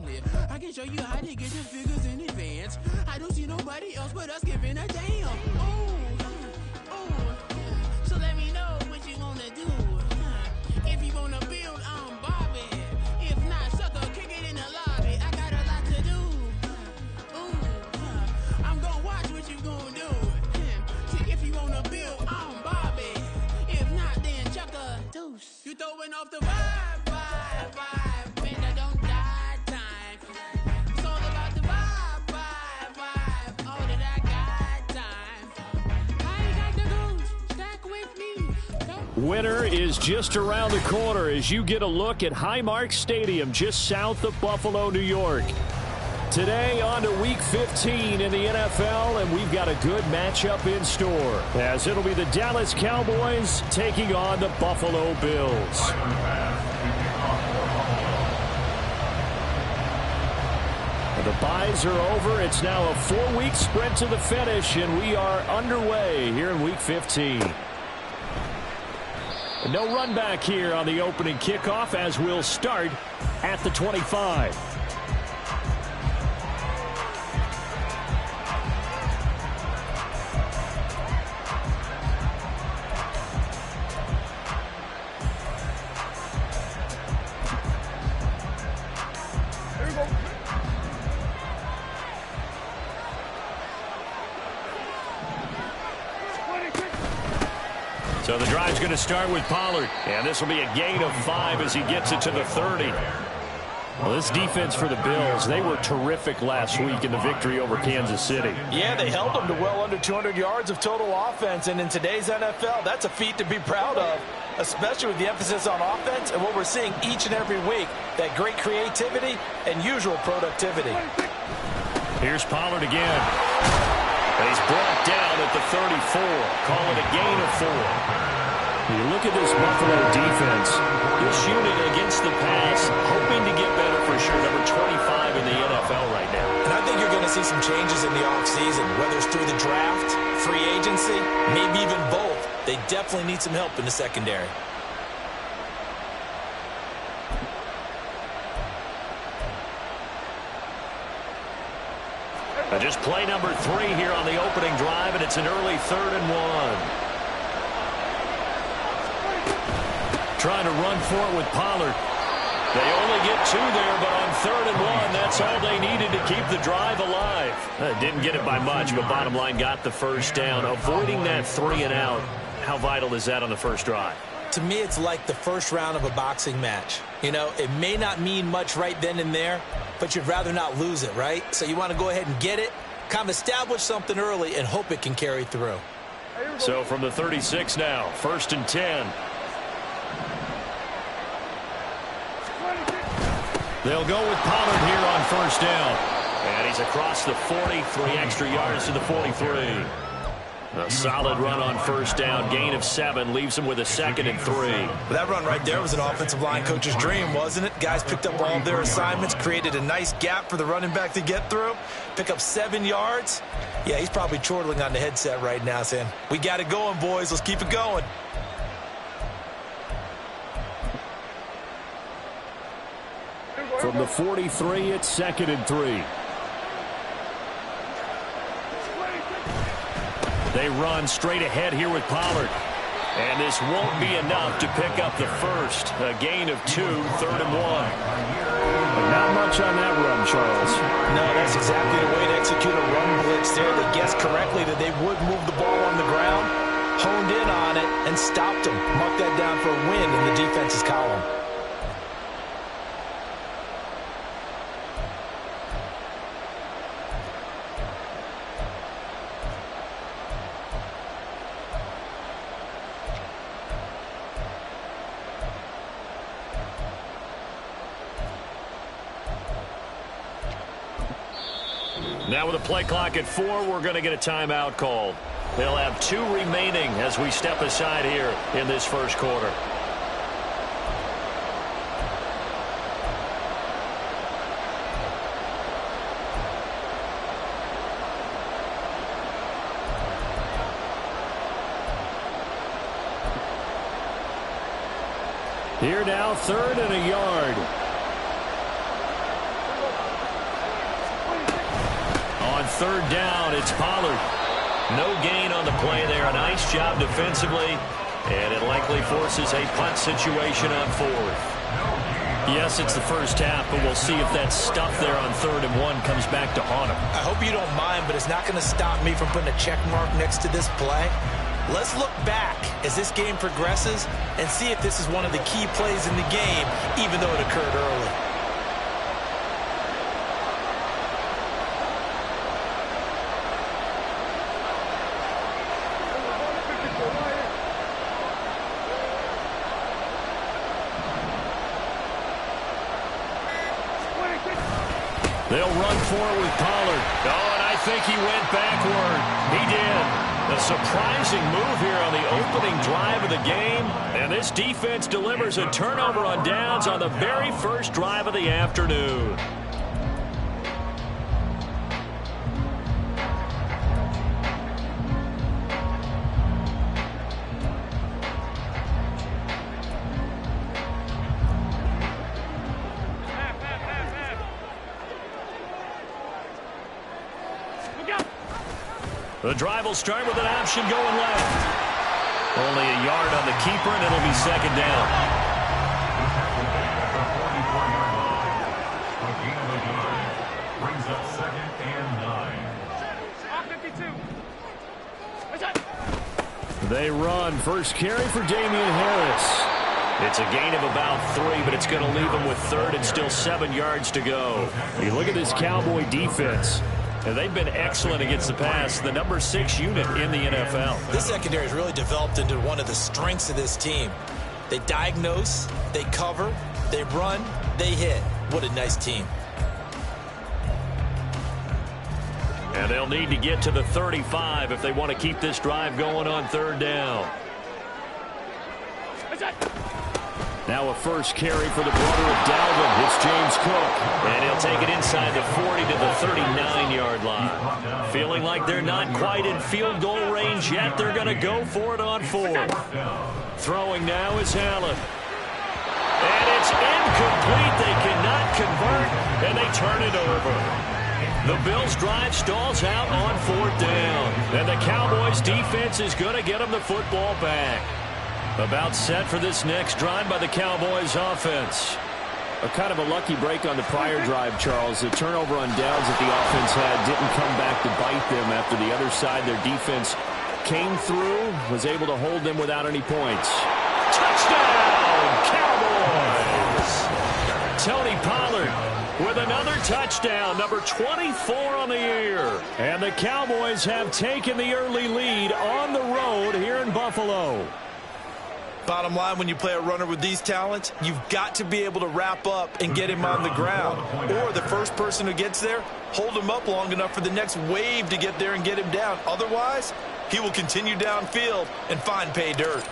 Bobby. I can show you how to get the figures in advance. I don't see nobody else but us giving a damn. So let me know what you wanna do. If you wanna build, I'm Bobby. If not, sucker, kick it in the lobby. I got a lot to do. I'm gonna watch what you gonna do. See, if you wanna build, I'm Bobby. If not, then chuck a deuce. You throwing off the vibe. Man, I don't die time. It's all about the vibe. All that I got time. I ain't got the goose. Stack with me. Winter is just around the corner as you get a look at Highmark Stadium just south of Buffalo, New York. Today on to Week 15 in the NFL, and we've got a good matchup in store, as it'll be the Dallas Cowboys taking on the Buffalo Bills. The byes are over. It's now a 4-week sprint to the finish, and we are underway here in Week 15. No run back here on the opening kickoff, as we'll start at the 25. So the drive's going to start with Pollard, and this will be a gain of 5 as he gets it to the 30. Well, this defense for the Bills, they were terrific last week in the victory over Kansas City. Yeah, they held them to well under 200 yards of total offense, and in today's NFL, that's a feat to be proud of, especially with the emphasis on offense and what we're seeing each and every week, that great creativity and usual productivity. Here's Pollard again. And he's brought down at the 34. Call it a gain of 4. You look at this Buffalo defense. He'll shoot it against the pass, hoping to get better for sure. Number 25 in the NFL right now. And I think you're going to see some changes in the offseason, whether it's through the draft, free agency, maybe even both. They definitely need some help in the secondary. Just play number 3 here on the opening drive, and it's an early 3rd and 1. Trying to run for it with Pollard. They only get 2 there, but on 3rd and 1, that's all they needed to keep the drive alive. Didn't get it by much, but bottom line got the first down. Avoiding that 3 and out, how vital is that on the first drive? To me, it's like the first round of a boxing match. You know, it may not mean much right then and there, but you'd rather not lose it, right? So you want to go ahead and get it, kind of establish something early, and hope it can carry through. So from the 36 now, 1st and 10. They'll go with Pollard here on 1st down. And he's across the 40, 3 extra yards to the 43. A solid run on 1st down, gain of 7, leaves him with a 2nd and 3. That run right there was an offensive line coach's dream, wasn't it? Guys picked up all of their assignments, created a nice gap for the running back to get through, pick up 7 yards. Yeah, he's probably chortling on the headset right now saying, we got it going, boys. Let's keep it going. From the 43, it's 2nd and 3. They run straight ahead here with Pollard. And this won't be enough to pick up the first. A gain of 2, 3rd and 1. Not much on that run, Charles. No, that's exactly the way to execute a run blitz there. They guessed correctly that they would move the ball on the ground, honed in on it, and stopped them. Mark that down for a win in the defense's column. Now with a play clock at 4, we're going to get a timeout called. They'll have 2 remaining as we step aside here in this first quarter. Here now, 3rd and a yard. third down. It's Pollard. No gain on the play there. A nice job defensively, and it likely forces a punt situation on fourth. Yes, it's the first half, but we'll see if that stuff there on 3rd and 1 comes back to haunt him. I hope you don't mind, but it's not going to stop me from putting a check mark next to this play. Let's look back as this game progresses and see if this is one of the key plays in the game, even though it occurred early. They'll run for it with Pollard. Oh, and I think he went backward. He did. A surprising move here on the opening drive of the game. And this defense delivers a turnover on downs on the very first drive of the afternoon. The drive will start with an option going left. Only a yard on the keeper, and it'll be second down. Brings up 2nd and 9. They run. First carry for Damian Harris. It's a gain of about 3, but it's going to leave him with 3rd and still 7 yards to go. You look at this Cowboy defense. And they've been excellent against the pass, the number 6 unit in the NFL. This secondary has really developed into one of the strengths of this team. They diagnose, they cover, they run, they hit. What a nice team. And they'll need to get to the 35 if they want to keep this drive going on 3rd down. Now a first carry for the brother of Dalvin. It's James Cook. And he'll take it inside the 40 to the 39-yard line. Feeling like they're not quite in field goal range yet. They're going to go for it on 4th. Throwing now is Allen. And it's incomplete. They cannot convert, and they turn it over. The Bills' drive stalls out on 4th down. And the Cowboys' defense is going to get them the football back. About set for this next drive by the Cowboys offense. A kind of a lucky break on the prior drive, Charles. The turnover on downs that the offense had didn't come back to bite them after the other side. Their defense came through, was able to hold them without any points. Touchdown, Cowboys! Tony Pollard with another touchdown, number 24 on the year. And the Cowboys have taken the early lead on the road here in Buffalo. Bottom line, when you play a runner with these talents, you've got to be able to wrap up and get him on the ground. Or the first person who gets there, hold him up long enough for the next wave to get there and get him down. Otherwise, he will continue downfield and find pay dirt.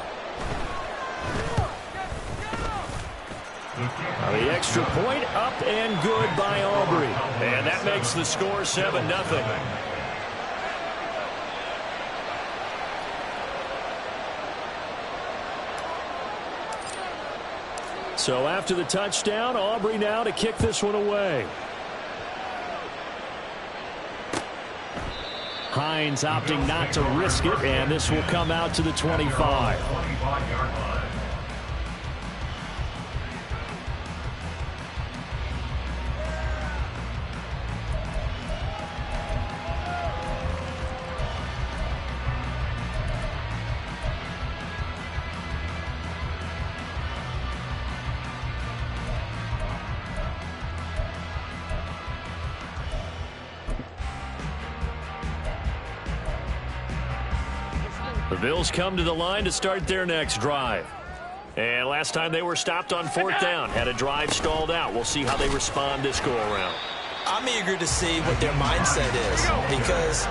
The extra point up and good by Aubrey. And that makes the score 7-0. So after the touchdown, Aubrey now to kick this one away. Hines opting not to risk it, and this will come out to the 25. The Bills come to the line to start their next drive. And last time they were stopped on 4th down, had a drive stalled out. We'll see how they respond this go-around. I'm eager to see what their mindset is, because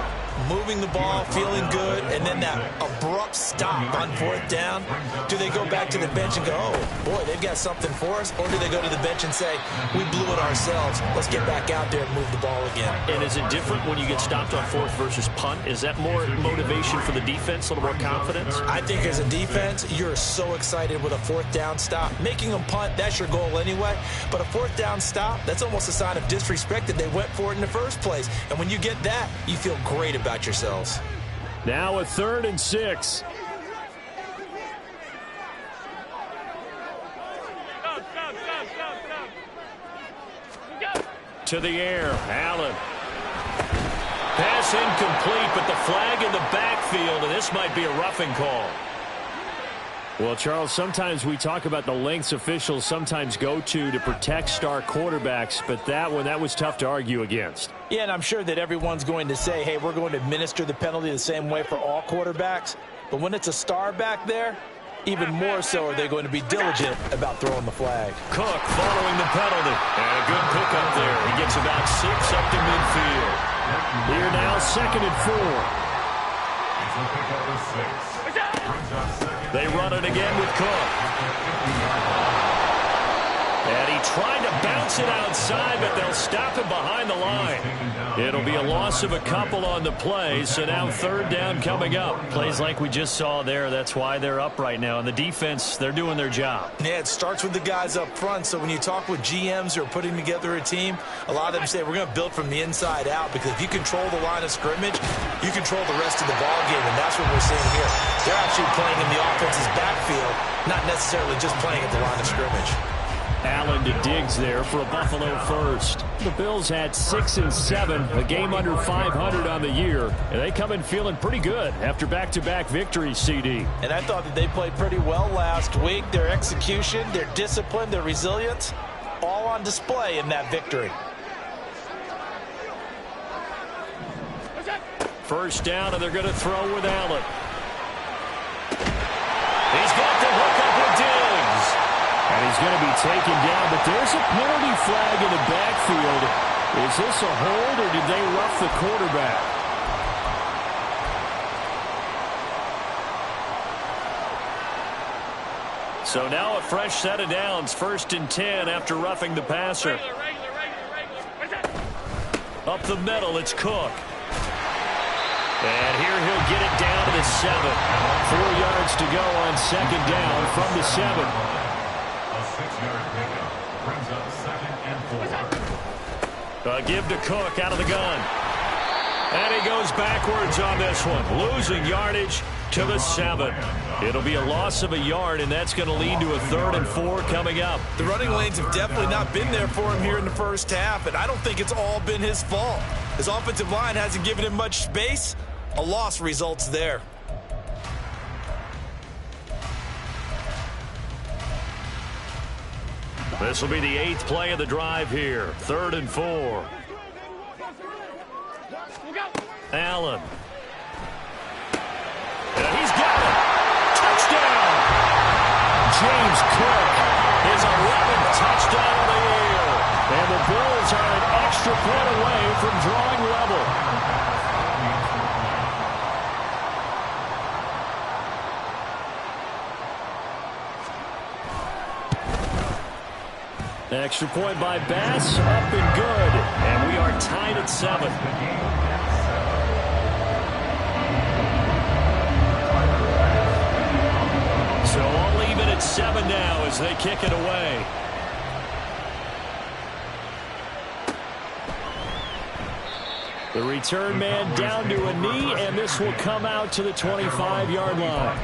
moving the ball, feeling good, and then that abrupt stop on 4th down. Do they go back to the bench and go, oh, boy, they've got something for us? Or do they go to the bench and say, we blew it ourselves. Let's get back out there and move the ball again. And is it different when you get stopped on 4th versus punt? Is that more motivation for the defense, a little more confidence? I think as a defense, you're so excited with a 4th down stop. Making them punt, that's your goal anyway. But a 4th down stop, that's almost a sign of disrespect that they went for it in the first place. And when you get that, you feel great about yourselves. Now a 3rd and 6. To the air, Allen. Pass incomplete, but the flag in the backfield, and this might be a roughing call. Well, Charles, sometimes we talk about the lengths officials sometimes go to protect star quarterbacks, but that was tough to argue against. Yeah, and I'm sure that everyone's going to say, hey, we're going to administer the penalty the same way for all quarterbacks. But when it's a star back there, even more so are they going to be diligent about throwing the flag. Cook following the penalty. And a good pickup there. He gets about 6 up to midfield. Here now, 2nd and 4. They run it again with Cook. And he tried to bounce it outside, but they'll stop him behind the line. It'll be a loss of a couple on the play, so now 3rd down coming up. Plays like we just saw there, that's why they're up right now. And the defense, they're doing their job. Yeah, it starts with the guys up front, so when you talk with GMs who are putting together a team, a lot of them say we're going to build from the inside out, because if you control the line of scrimmage, you control the rest of the ball game, and that's what we're seeing here. They're actually playing in the offense's backfield, not necessarily just playing at the line of scrimmage. Allen to Diggs there for a Buffalo first. The Bills had 6 and 7, a game under 500 on the year, and they come in feeling pretty good after back-to-back victories, CD. And I thought that they played pretty well last week. Their execution, their discipline, their resilience, all on display in that victory. First down, and they're going to throw with Allen. He's got the hook up with Diggs. And he's going to be taken down, but there's a penalty flag in the backfield. Is this a hold, or did they rough the quarterback? So now a fresh set of downs, 1st and 10 after roughing the passer. Up the middle, it's Cook. And here he'll get it down to the 7. 4 yards to go on 2nd down from the 7. Brings up 2nd and 4. Give to Cook out of the gun. And he goes backwards on this one, losing yardage to the 7. It'll be a loss of a yard, and that's going to lead to a 3rd and 4 coming up. The running lanes have definitely not been there for him here in the first half, and I don't think it's all been his fault. His offensive line hasn't given him much space. A loss results there. This will be the 8th play of the drive here. 3rd and 4. Allen. And he's got it. Touchdown. James Cook, his 11th touchdown of the year. And the Bills are an extra point away from drawing level. Extra point by Bass, up and good. And we are tied at 7. So all even at 7 now as they kick it away. The return man down to a knee, and this will come out to the 25-yard line.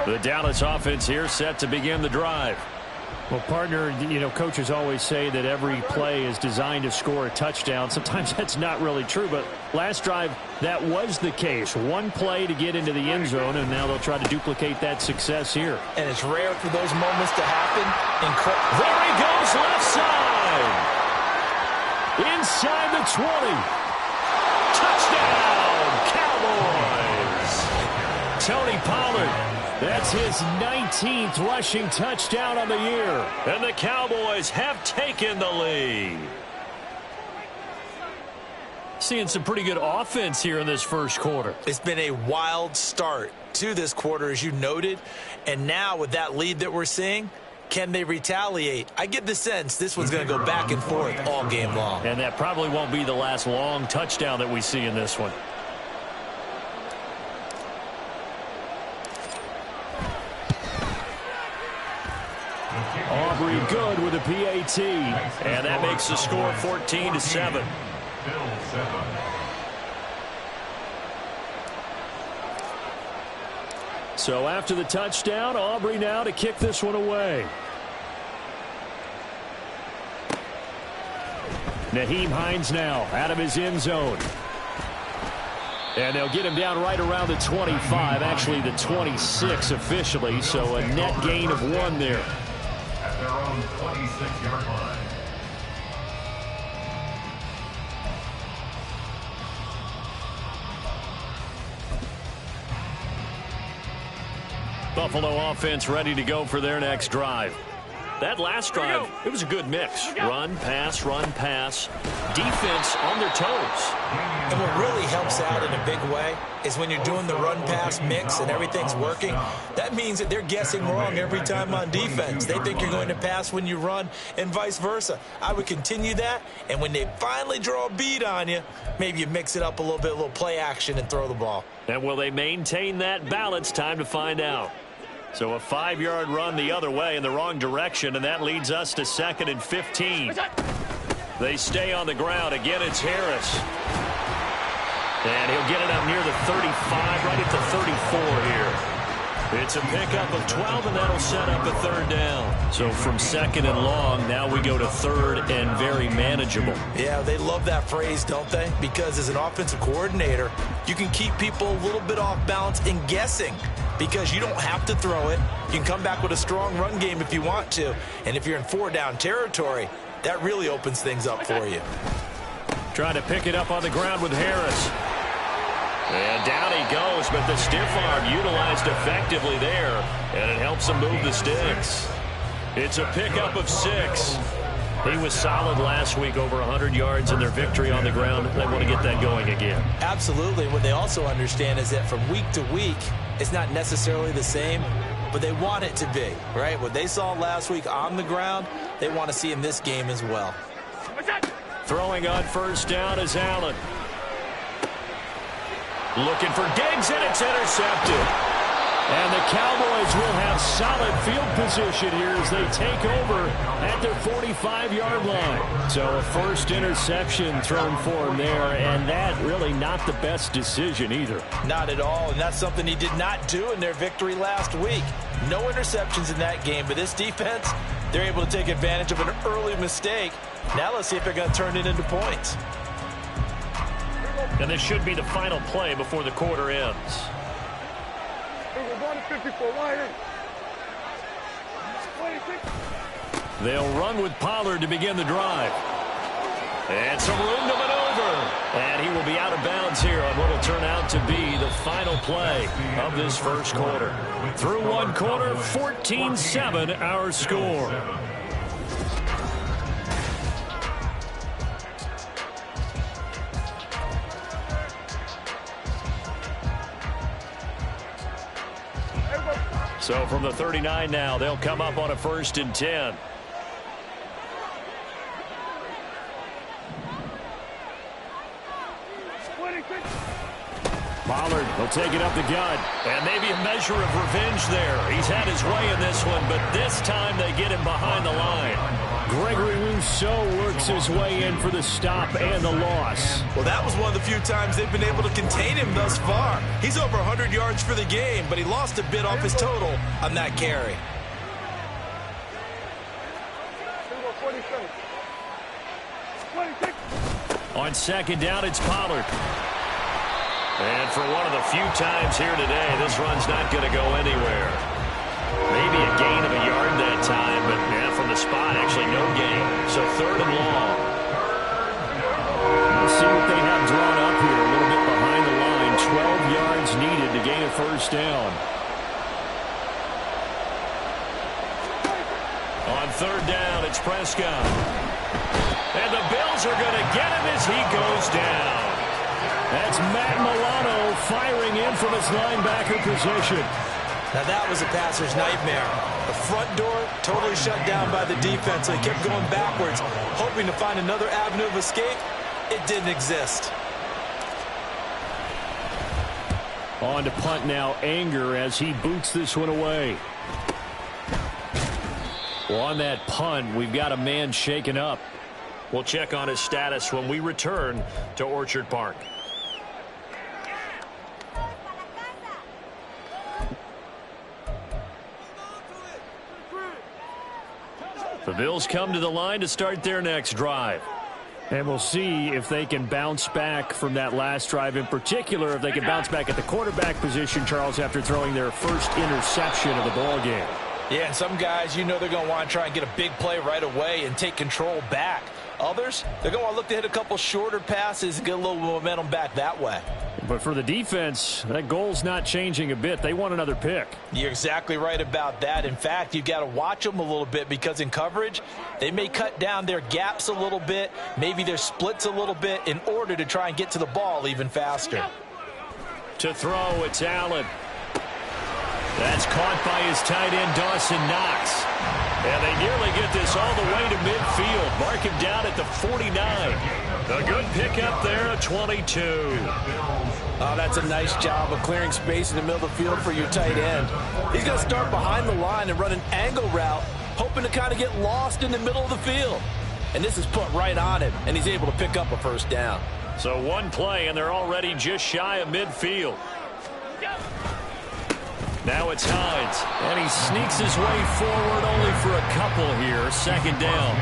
The Dallas offense here set to begin the drive. Well, partner, coaches always say that every play is designed to score a touchdown. Sometimes that's not really true, but last drive, that was the case. One play to get into the end zone, and now they'll try to duplicate that success here. And it's rare for those moments to happen. There he goes, left side. Inside the 20. Touchdown, Cowboys. Tony Pollard. That's his 19th rushing touchdown on the year. And the Cowboys have taken the lead. Seeing some pretty good offense here in this first quarter. It's been a wild start to this quarter, as you noted. And now with that lead that we're seeing, can they retaliate? I get the sense this one's going to go back and forth all game long. And that probably won't be the last long touchdown that we see in this one. Aubrey good with a PAT. And that makes the score 14-7. So after the touchdown, Aubrey now to kick this one away. Nyheim Hines now out of his end zone. And they'll get him down right around the 25, actually the 26 officially, so a net gain of 1 there. At their own 26-yard line. Buffalo offense ready to go for their next drive. That last drive, it was a good mix. Run, pass, defense on their toes. And what really helps out in a big way is when you're doing the run-pass mix and everything's working, that means that they're guessing wrong every time on defense. They think you're going to pass when you run and vice versa. I would continue that, and when they finally draw a beat on you, maybe you mix it up a little bit, a little play action and throw the ball. And will they maintain that balance? Time to find out. So a 5-yard run the other way in the wrong direction, and that leads us to 2nd and 15. They stay on the ground. Again, it's Harris. And he'll get it up near the 35, right at the 34 here. It's a pickup of 12, and that'll set up a 3rd down. So from 2nd and long, now we go to 3rd and very manageable. Yeah, they love that phrase, don't they? Because as an offensive coordinator, you can keep people a little bit off balance and guessing. Because you don't have to throw it. You can come back with a strong run game if you want to. And if you're in 4-down territory, that really opens things up for you. Trying to pick it up on the ground with Harris. And down he goes, but the stiff arm utilized effectively there. And it helps him move the sticks. It's a pickup of 6. He was solid last week, over 100 yards in their victory on the ground. They want to get that going again. Absolutely. What they also understand is that from week to week, it's not necessarily the same, but they want it to be, right? What they saw last week on the ground, they want to see in this game as well. Throwing on 1st down is Allen. Looking for Diggs, and it's intercepted. And the Cowboys will have solid field position here as they take over at their 45-yard line. So a first interception thrown for him there, and that really not the best decision either. Not at all, and that's something he did not do in their victory last week. No interceptions in that game, but this defense, they're able to take advantage of an early mistake. Now let's see if they're going to turn it into points. And this should be the final play before the quarter ends. They'll run with Pollard to begin the drive. And some room to maneuver. And he will be out of bounds here on what will turn out to be the final play of this first quarter. Through one quarter, 14-7 our score. So from the 39 now, they'll come up on a 1st and 10. Pollard will take it up the gut. And maybe a measure of revenge there. He's had his way in this one, but this time they get him behind the line. Gregory Rousseau works his way in for the stop and the loss. Well, that was one of the few times they've been able to contain him thus far. He's over 100 yards for the game, but he lost a bit off his total on that carry. On 2nd down, it's Pollard. And for one of the few times here today, this run's not going to go anywhere. Maybe a gain of a yard that time, but yeah, from the spot, actually no gain. So 3rd and long. We'll see what they have drawn up here. A little bit behind the line, 12 yards needed to gain a first down. On third down, it's Prescott. And the Bills are going to get him as he goes down. That's Matt Milano firing in from his linebacker position. Now that was a passer's nightmare. The front door totally shut down by the defense. They kept going backwards, hoping to find another avenue of escape. It didn't exist. On to punt now, Anger, as he boots this one away. Well, on that punt, we've got a man shaken up. We'll check on his status when we return to Orchard Park. The Bills come to the line to start their next drive. And we'll see if they can bounce back from that last drive, in particular if they can bounce back at the quarterback position, Charles, after throwing their first interception of the ball game. Yeah, and some guys, you know they're going to want to try and get a big play right away and take control back. Others, they're going to want to look to hit a couple shorter passes and get a little momentum back that way. But for the defense, that goal's not changing a bit. They want another pick. You're exactly right about that. In fact, you've got to watch them a little bit because in coverage, they may cut down their gaps a little bit, maybe their splits a little bit in order to try and get to the ball even faster. To throw, it's Allen. That's caught by his tight end, Dawson Knox. And they nearly get this all the way to midfield. Mark him down at the 49. A good pickup there at 22. Oh, that's a nice job of clearing space in the middle of the field for your tight end. He's going to start behind the line and run an angle route, hoping to kind of get lost in the middle of the field. And this is put right on him, and he's able to pick up a first down. So one play, and they're already just shy of midfield. Now it's Hines, and he sneaks his way forward only for a couple here. Second down.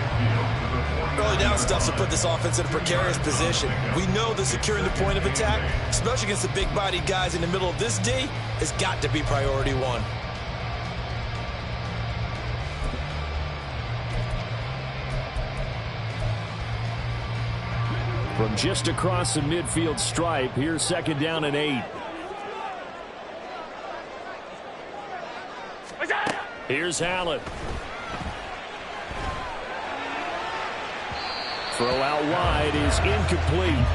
Early down stuff to put this offense in a precarious position. We know that securing the point of attack, especially against the big-bodied guys in the middle of this D, has got to be priority one. From just across the midfield stripe, here's second down and 8. Here's Allen. Throw out wide is incomplete.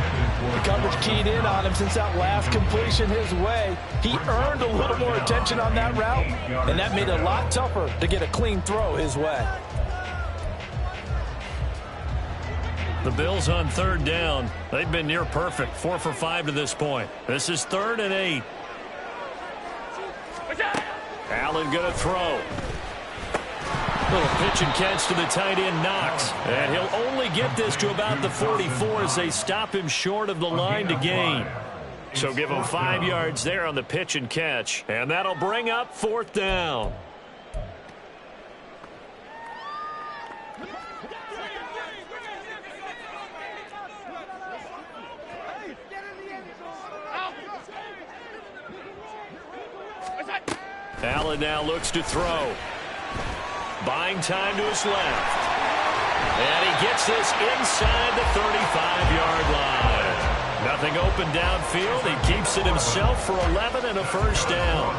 The coverage keyed in on him since that last completion his way. He earned a little more attention on that route, and that made it a lot tougher to get a clean throw his way. The Bills on third down. They've been near perfect, 4 for 5 to this point. This is 3rd and 8. Allen going to throw. Little pitch and catch to the tight end, Knox. And he'll only get this to about the 44 as they stop him short of the line to gain. So give him 5 yards there on the pitch and catch. And that'll bring up 4th down. Allen now looks to throw. Buying time to his left. And he gets this inside the 35-yard line. Nothing open downfield. He keeps it himself for 11 and a first down.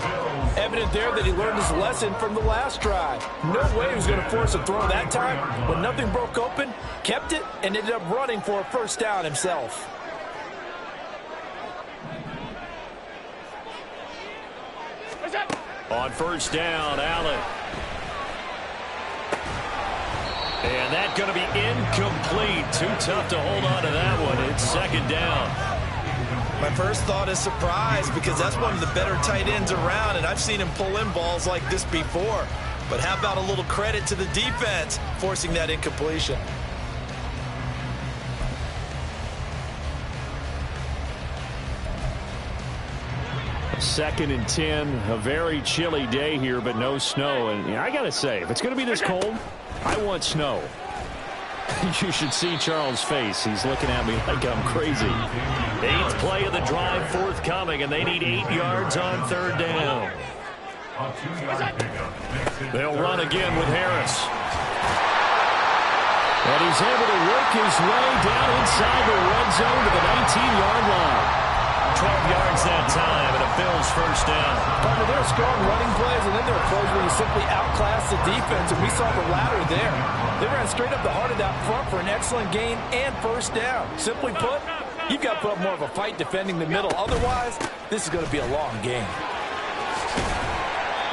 Evident there that he learned his lesson from the last drive. No way he was going to force a throw that time. When nothing broke open, kept it, and ended up running for a first down himself. On first down, Allen. And that's going to be incomplete. Too tough to hold on to that one. It's second down. My first thought is surprise because that's one of the better tight ends around, and I've seen him pull in balls like this before. But how about a little credit to the defense forcing that incompletion? Second and 10, a very chilly day here, but no snow. And I got to say, if it's going to be this cold, I want snow. You should see Charles' face. He's looking at me like I'm crazy. 8th play of the drive forthcoming, and they need 8 yards on third down. They'll run again with Harris. And he's able to work his way down inside the red zone to the 19-yard line. 12 yards that time, and a Bills first down. Partner, there are strong running plays, and then there are plays where you simply outclass the defense, and we saw the latter there. They ran straight up the heart of that front for an excellent gain and first down. Simply put, you've got to put up more of a fight defending the middle. Otherwise, this is going to be a long game.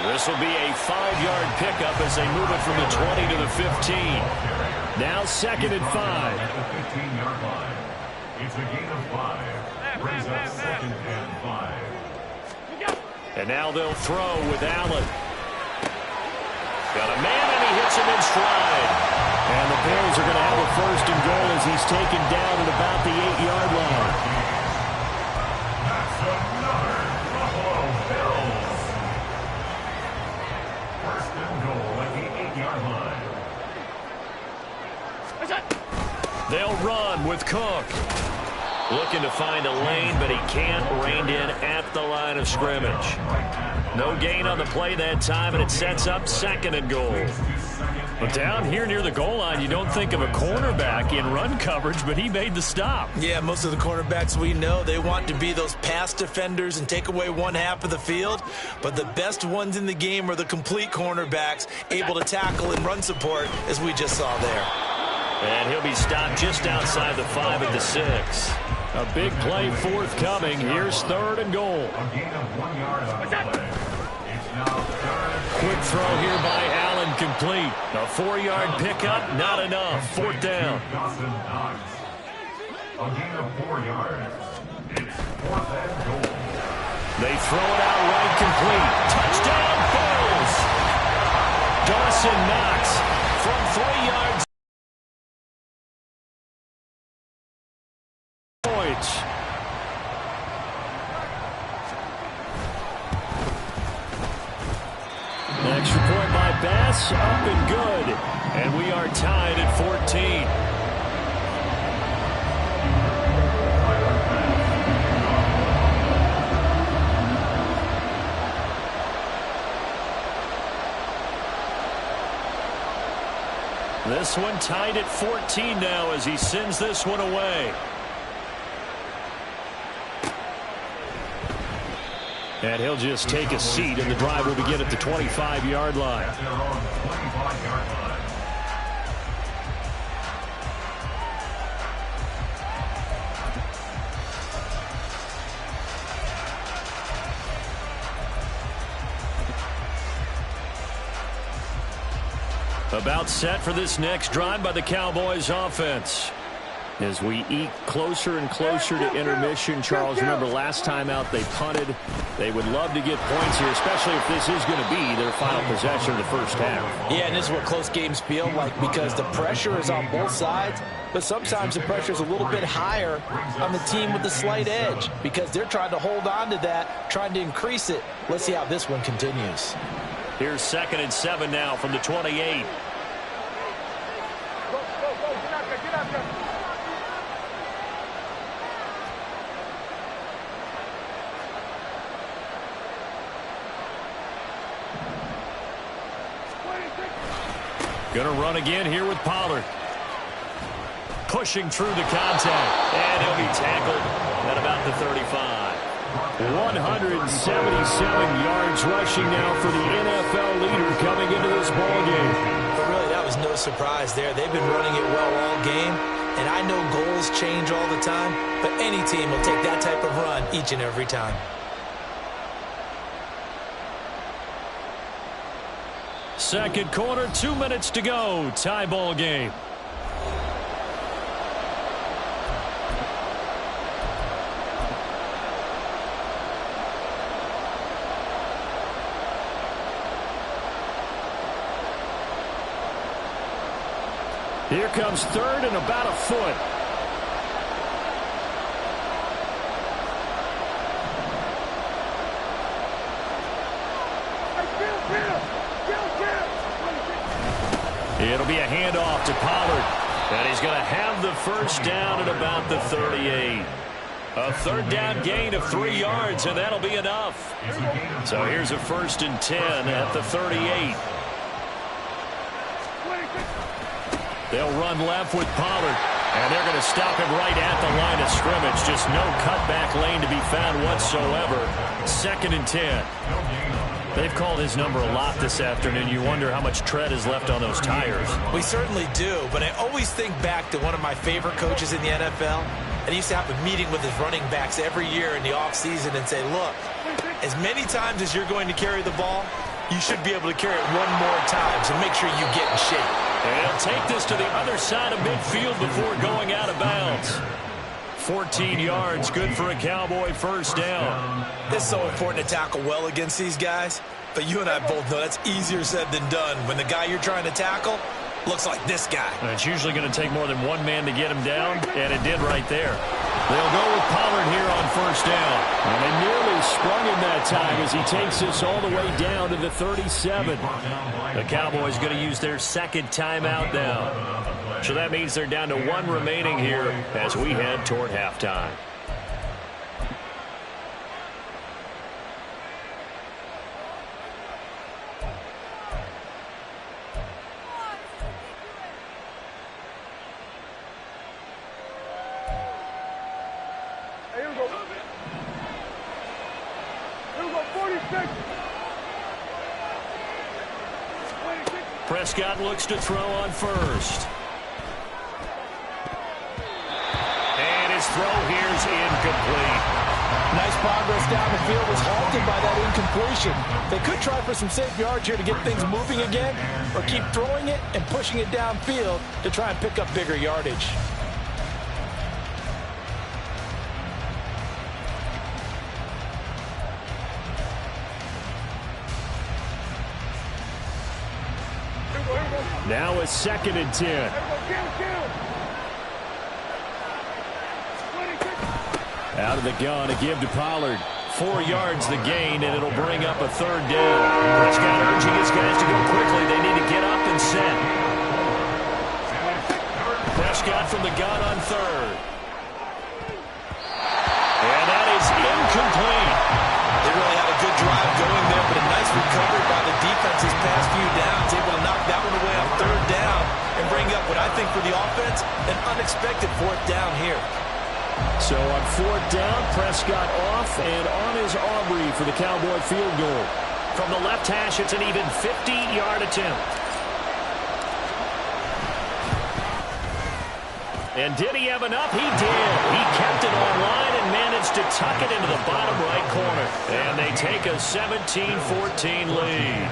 This will be a 5-yard pickup as they move it from the 20 to the 15. Now 2nd and 5. At the 15-yard line. It's a gain of 5. Brings up 2nd and 5. And now they'll throw with Allen. Got a man, and he hits him in stride. And the Bills are going to have a 1st and goal as he's taken down at about the 8-yard line. That's another Buffalo Bills. 1st and goal at the 8-yard line. They'll run with Cook. Looking to find a lane, but he can't. Reined in at the line of scrimmage. No gain on the play that time, and it sets up 2nd and goal. But down here near the goal line, you don't think of a cornerback in run coverage, but he made the stop. Yeah, most of the cornerbacks we know, they want to be those pass defenders and take away one half of the field. But the best ones in the game are the complete cornerbacks, able to tackle and run support, as we just saw there. And he'll be stopped just outside the 5 at the 6. A big play forthcoming. Here's 3rd and goal. A gain of 1 yard on the play. It's now 3rd. Quick throw here by Allen, complete. A 4-yard pickup, not enough. 4th down. Dawson Knox. A gain of 4 yards. It's 4th and goal. They throw it out right, complete. Touchdown, Bills! Dawson Knox from 3 yards. An extra point by Bass, up and good. And we are tied at 14. This one tied at 14 now as he sends this one away. And he'll just take a seat, and the drive will begin at the 25-yard line. At their own 25-yard line. About set for this next drive by the Cowboys offense. As we eke closer and closer to intermission, Charles, remember last time out they punted. They would love to get points here, especially if this is going to be their final possession of the first half. Yeah, and this is what close games feel like because the pressure is on both sides, but sometimes the pressure is a little bit higher on the team with the slight edge because they're trying to hold on to that, trying to increase it. Let's see how this one continues. Here's 2nd and 7 now from the 28. Going to run again here with Pollard. Pushing through the contact. And he'll be tackled at about the 35. 177 yards rushing now for the NFL leader coming into this ballgame. But really, that was no surprise there. They've been running it well all game. And I know goals change all the time, but any team will take that type of run each and every time. Second quarter, 2 minutes to go. Tie ball game. Here comes 3rd and about a foot. It'll be a handoff to Pollard. And he's going to have the first down at about the 38. A 3rd down gain of 3 yards, and that'll be enough. So here's a 1st and 10 at the 38. They'll run left with Pollard. And they're going to stop him right at the line of scrimmage. Just no cutback lane to be found whatsoever. 2nd and 10. They've called his number a lot this afternoon. You wonder how much tread is left on those tires. We certainly do, but I always think back to one of my favorite coaches in the NFL. And he used to have a meeting with his running backs every year in the offseason and say, look, as many times as you're going to carry the ball, you should be able to carry it one more time, so make sure you get in shape. And he'll take this to the other side of midfield before going out of bounds. 14 yards, good for a Cowboy first down. It's so important to tackle well against these guys, but you and I both know that's easier said than done when the guy you're trying to tackle looks like this guy. And it's usually going to take more than one man to get him down, and it did right there. They'll go with Pollard here on first down. And they nearly sprung him that time as he takes us all the way down to the 37. The Cowboys going to use their 2nd timeout now. So that means they're down to 1 remaining here as we head toward halftime. Prescott looks to throw on first. And his throw here's incomplete. Nice progress down the field was halted by that incompletion. They could try for some safe yards here to get things moving again, or keep throwing it and pushing it downfield to try and pick up bigger yardage. Now a 2nd and 10. Out of the gun, a give to Pollard. 4 yards the gain, and it'll bring up a 3rd down. Prescott urging his guys to go quickly. They need to get up and set. Prescott from the gun on 3rd. And that is incomplete. They really had a good drive going there, but a nice recovery by the defense his past few downs, able to knock that one away on 3rd down and bring up what I think for the offense, an unexpected 4th down here. So on 4th down, Prescott off, and on is Aubrey for the Cowboy field goal. From the left hash, it's an even 50-yard attempt. And did he have enough? He did. He kept it online and managed to tuck it into the bottom right corner. And they take a 17-14 lead.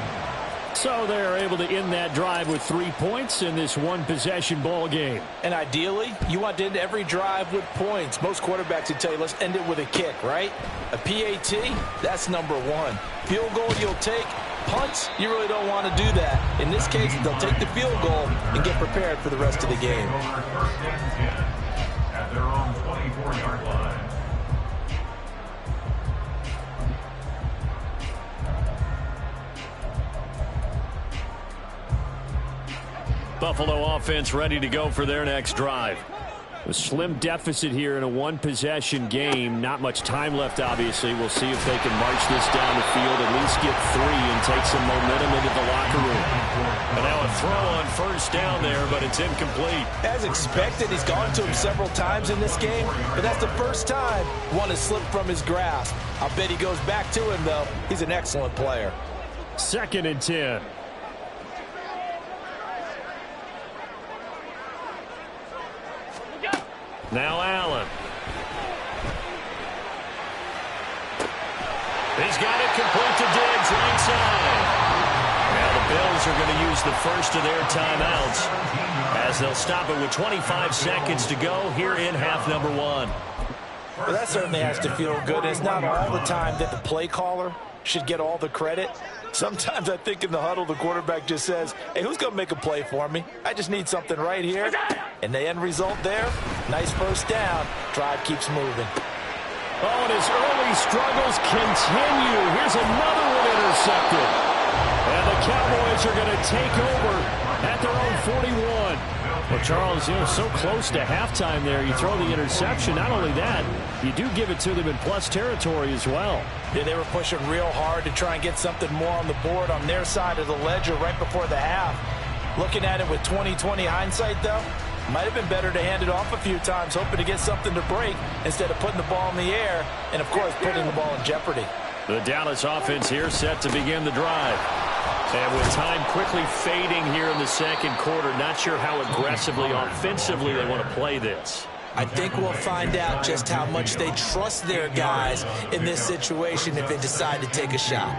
So they're able to end that drive with 3 points in this one-possession ball game. And ideally, you want to end every drive with points. Most quarterbacks would tell you, let's end it with a kick, right? A PAT, that's number 1. Field goal you'll take. Punts, you really don't want to do that. In this case, they'll take the field goal and get prepared for the rest of the game. At their own 24-yard line. Buffalo offense ready to go for their next drive. A slim deficit here in a one-possession game. Not much time left, obviously. We'll see if they can march this down the field, at least get 3 and take some momentum into the locker room. And now a throw on first down there, but it's incomplete. As expected, he's gone to him several times in this game, but that's the first time one has slipped from his grasp. I'll bet he goes back to him, though. He's an excellent player. 2nd and 10. Now Allen. He's got it complete to Diggs, right side. Now the Bills are going to use the first of their timeouts as they'll stop it with 25 seconds to go here in half number 1. Well, that certainly has to feel good. It's not all the time that the play caller should get all the credit. Sometimes I think in the huddle, the quarterback just says, hey, who's going to make a play for me? I just need something right here. And the end result there, nice first down. Drive keeps moving. Oh, and his early struggles continue. Here's another one intercepted. And the Cowboys are going to take over at their own 41. Well, Charles, so close to halftime there. You throw the interception. Not only that, you do give it to them in plus territory as well. Yeah, they were pushing real hard to try and get something more on the board on their side of the ledger right before the half. Looking at it with 20/20 hindsight, though, Might have been better to hand it off a few times, hoping to get something to break instead of putting the ball in the air and, of course, putting the ball in jeopardy. The Dallas offense here set to begin the drive. And with time quickly fading here in the second quarter, not sure how aggressively, offensively they want to play this. I think we'll find out just how much they trust their guys in this situation if they decide to take a shot.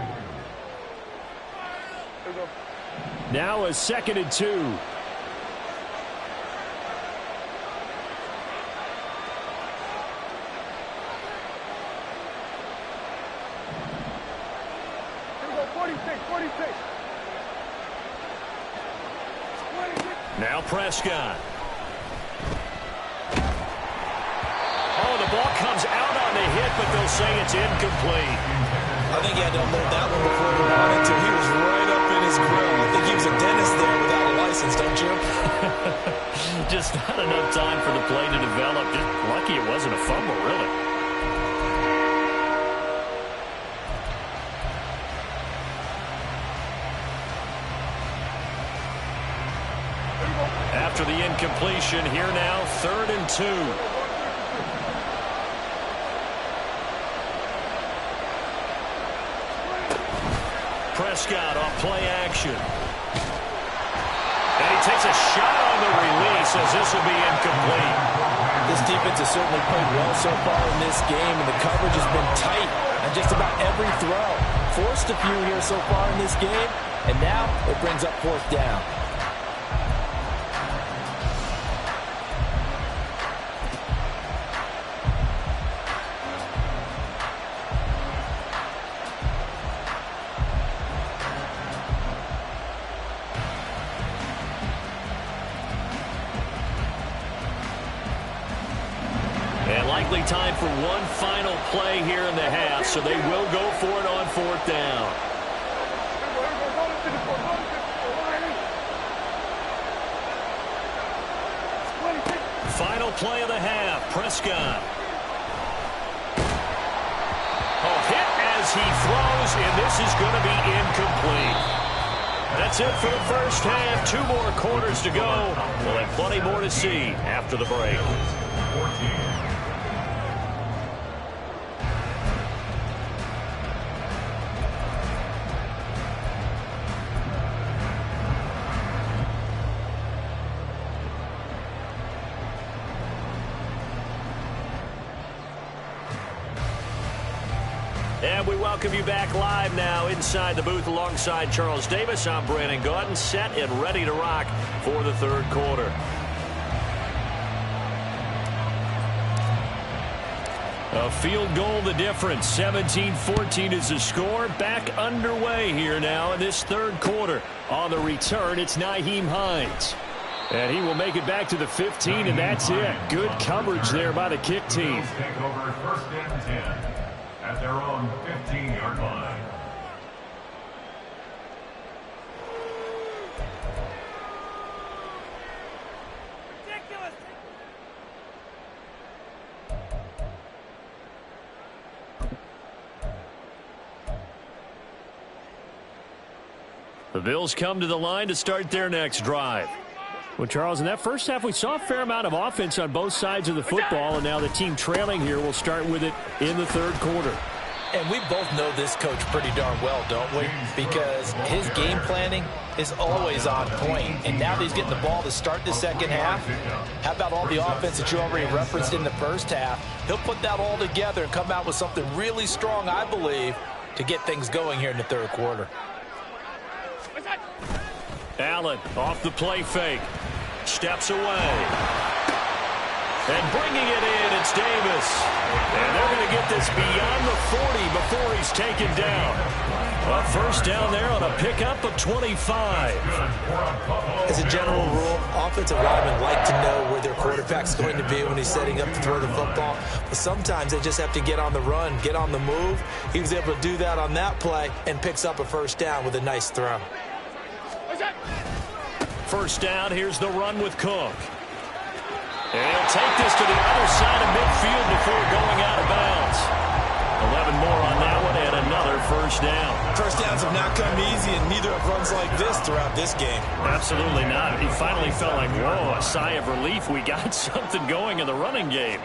Now a 2nd and 2. Now Prescott. Oh, the ball comes out on the hit, but they'll say it's incomplete. I think he had to unload that one before he wanted to. He was right up in his grill. I think he was a dentist there without a license, don't you? Just not enough time for the play to develop. Just lucky it wasn't a fumble, really. After the incompletion, here now, 3rd and 2. Prescott off play action. And he takes a shot on the release as this will be incomplete. This defense has certainly played well so far in this game, and the coverage has been tight on just about every throw. Forced a few here so far in this game, and now it brings up 4th down. Likely time for one final play here in the half, so they will go for it on 4th down. Final play of the half, Prescott. Oh, hit as he throws, and this is going to be incomplete. That's it for the first half. 2 more quarters to go. We'll have plenty more to see after the break. 14. And we welcome you back live now inside the booth alongside Charles Davis. I'm Brandon Gaudin, set and ready to rock for the 3rd quarter. A field goal the difference. 17-14 is the score. Back underway here now in this 3rd quarter. On the return, it's Nyheim Hines. And he will make it back to the 15, and that's it. Good coverage there by the kick team. Take over 1st and 10 at their own 15-yard line. Ridiculous. The Bills come to the line to start their next drive. Well, Charles, in that first half, we saw a fair amount of offense on both sides of the football, and now the team trailing here will start with it in the 3rd quarter. And we both know this coach pretty darn well, don't we? Because his game planning is always on point. And now that he's getting the ball to start the second half, how about all the offense that you already referenced in the first half? He'll put that all together and come out with something really strong, I believe, to get things going here in the 3rd quarter. Allen off the play fake. Steps away. And bringing it in, it's Davis. And they're going to get this beyond the 40 before he's taken down. A first down there on a pickup of 25. As a general rule, offensive linemen like to know where their quarterback's going to be when he's setting up to throw the football. But sometimes they just have to get on the run, get on the move. He was able to do that on that play and picks up a first down with a nice throw. First down, here's the run with Cook. And he'll take this to the other side of midfield before going out of bounds. 11 more on that one and another first down. First downs have not come easy, and neither have runs like this throughout this game. Absolutely not. He finally felt like, whoa, a sigh of relief. We got something going in the running game.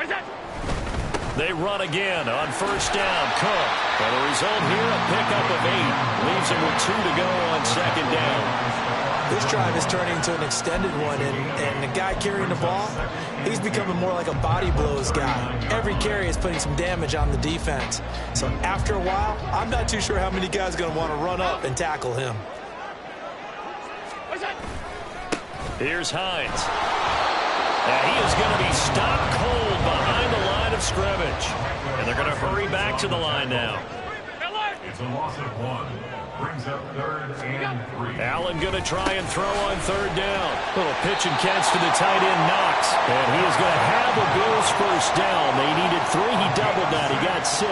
They run again on first down. Cook. And the result here, a pickup of 8. Leaves him with 2 to go on second down. This drive is turning into an extended one, and the guy carrying the ball, he's becoming more like a body blows guy. Every carry is putting some damage on the defense. So after a while, I'm not too sure how many guys are going to want to run up and tackle him. Here's Hines. And he is going to be stopped cold behind the line of scrimmage. And they're going to hurry back to the line now. It's a loss of 1. Brings up 3rd and 3. Allen going to try and throw on 3rd down. Little pitch and catch to the tight end, Knox. And he is going to have the Bills first down. They needed 3. He doubled that. He got 6.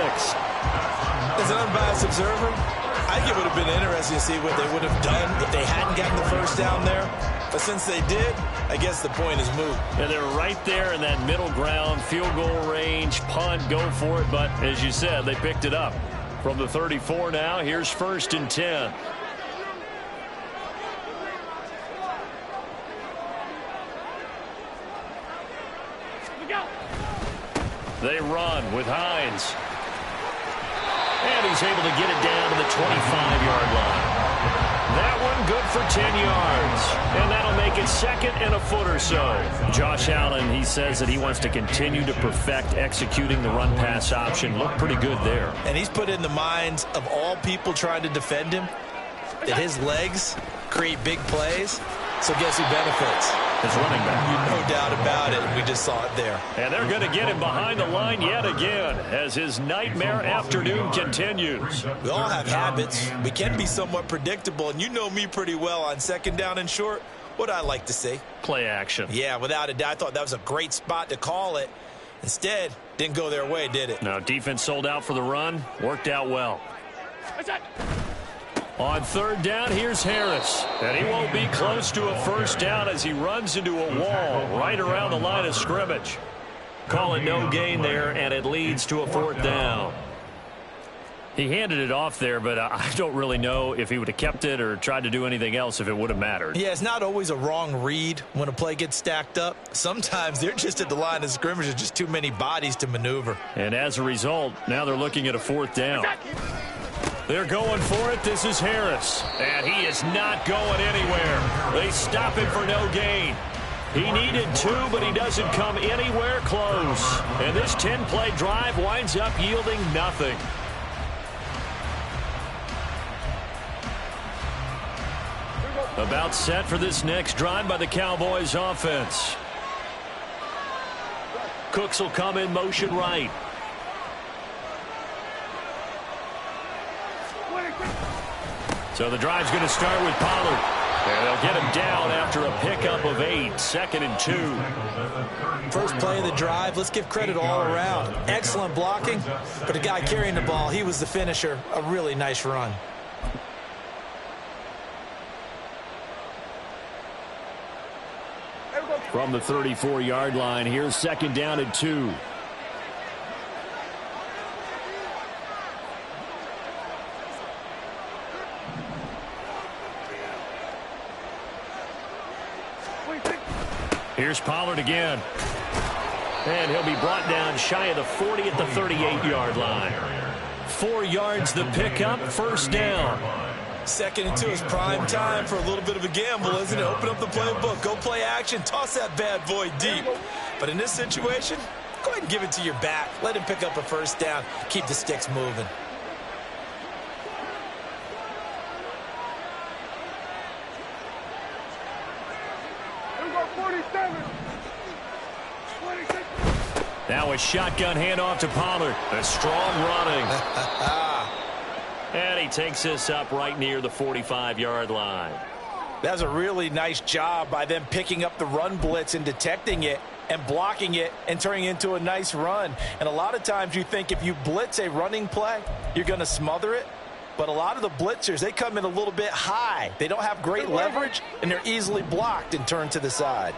As an unbiased observer, I think it would have been interesting to see what they would have done if they hadn't gotten the first down there. But since they did, I guess the point is moot. And they're right there in that middle ground, field goal range, punt, go for it. But as you said, they picked it up. From the 34 now, here's 1st and 10. They run with Hines. And he's able to get it down to the 25-yard line. That one good for 10 yards. And that'll make it 2nd and a foot or so. Josh Allen, he says that he wants to continue to perfect executing the run-pass option. Looked pretty good there. And he's put in the minds of all people trying to defend him that his legs create big plays. So guess who benefits? His running back. No doubt about it. We just saw it there. And they're going to get him behind the line yet again as his nightmare afternoon continues. We all have habits. We can be somewhat predictable, and you know me pretty well on 2nd down and short. What I like to see? Play action. Yeah, without a doubt. I thought that was a great spot to call it. Instead, didn't go their way, did it? No, defense sold out for the run. Worked out well. On 3rd down, here's Harris. And he won't be close to a first down as he runs into a wall right around the line of scrimmage. Call it no gain there, and it leads to a 4th down. He handed it off there, but I don't really know if he would have kept it or tried to do anything else if it would have mattered. Yeah, it's not always a wrong read when a play gets stacked up. Sometimes they're just at the line of scrimmage. There's just too many bodies to maneuver. And as a result, now they're looking at a 4th down. They're going for it. This is Harris. And he is not going anywhere. They stop him for no gain. He needed 2, but he doesn't come anywhere close. And this 10-play drive winds up yielding nothing. About set for this next drive by the Cowboys offense. Cooks will come in motion right. So the drive's going to start with Pollard. And they'll get him down after a pickup of 8. 2nd and 2. First play of the drive, let's give credit all around. Excellent blocking, but the guy carrying the ball, he was the finisher. A really nice run. From the 34-yard line, here's 2nd down and 2. Here's Pollard again. And he'll be brought down shy of the 40 at the 38-yard line. 4 yards the pickup, first down. 2nd and 2 is prime time for a little bit of a gamble, isn't it? Open up the playbook, go play action, toss that bad boy deep. But in this situation, go ahead and give it to your back. Let him pick up a first down. Keep the sticks moving. Now a shotgun handoff to Pollard. A strong running. And he takes this up right near the 45-yard line. That was a really nice job by them picking up the run blitz and detecting it and blocking it and turning it into a nice run. And a lot of times you think if you blitz a running play, you're going to smother it. But a lot of the blitzers, they come in a little bit high. They don't have great leverage, and they're easily blocked and turned to the side.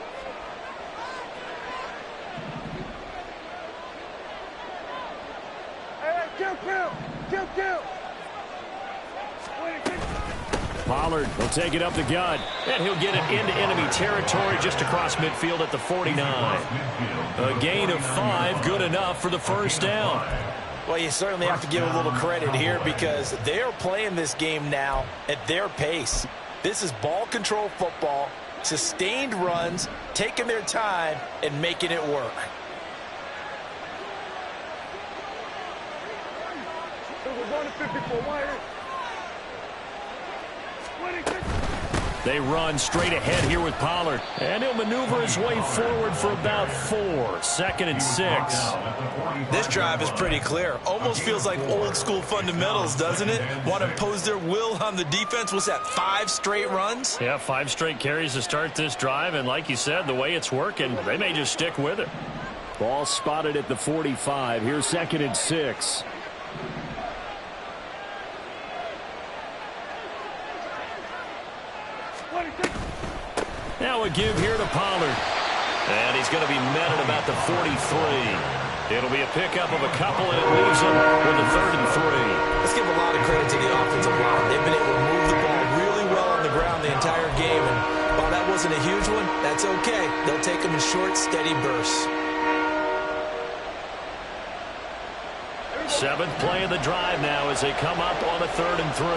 Pollard will take it up the gut. And he'll get it into enemy territory just across midfield at the 49. A gain of 5, good enough for the first down. Well, you certainly have to give a little credit here because they're playing this game now at their pace. This is ball control football, sustained runs, taking their time, and making it work. They run straight ahead here with Pollard. And he'll maneuver his way forward for about 4. 2nd and 6. This drive is pretty clear. Almost feels like old school fundamentals, doesn't it? Want to impose their will on the defense. What's that, 5 straight runs? Yeah, 5 straight carries to start this drive. And like you said, the way it's working, they may just stick with it. Ball spotted at the 45. Here's 2nd and 6. Now a give here to Pollard. And he's going to be met at about the 43. It'll be a pickup of a couple, and it leaves him with a 3rd and 3. Let's give a lot of credit to the offensive line. They've been able to move the ball really well on the ground the entire game. And while that wasn't a huge one, that's okay. They'll take them in short, steady bursts. 7th play of the drive now as they come up on a 3rd and 3.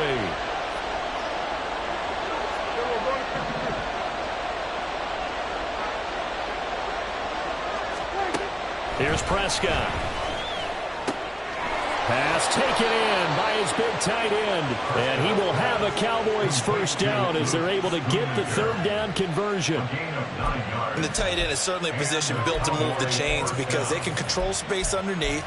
Here's Prescott. Pass taken in by his big tight end. And he will have a Cowboys first down as they're able to get the 3rd down conversion. And the tight end is certainly a position built to move the chains because they can control space underneath.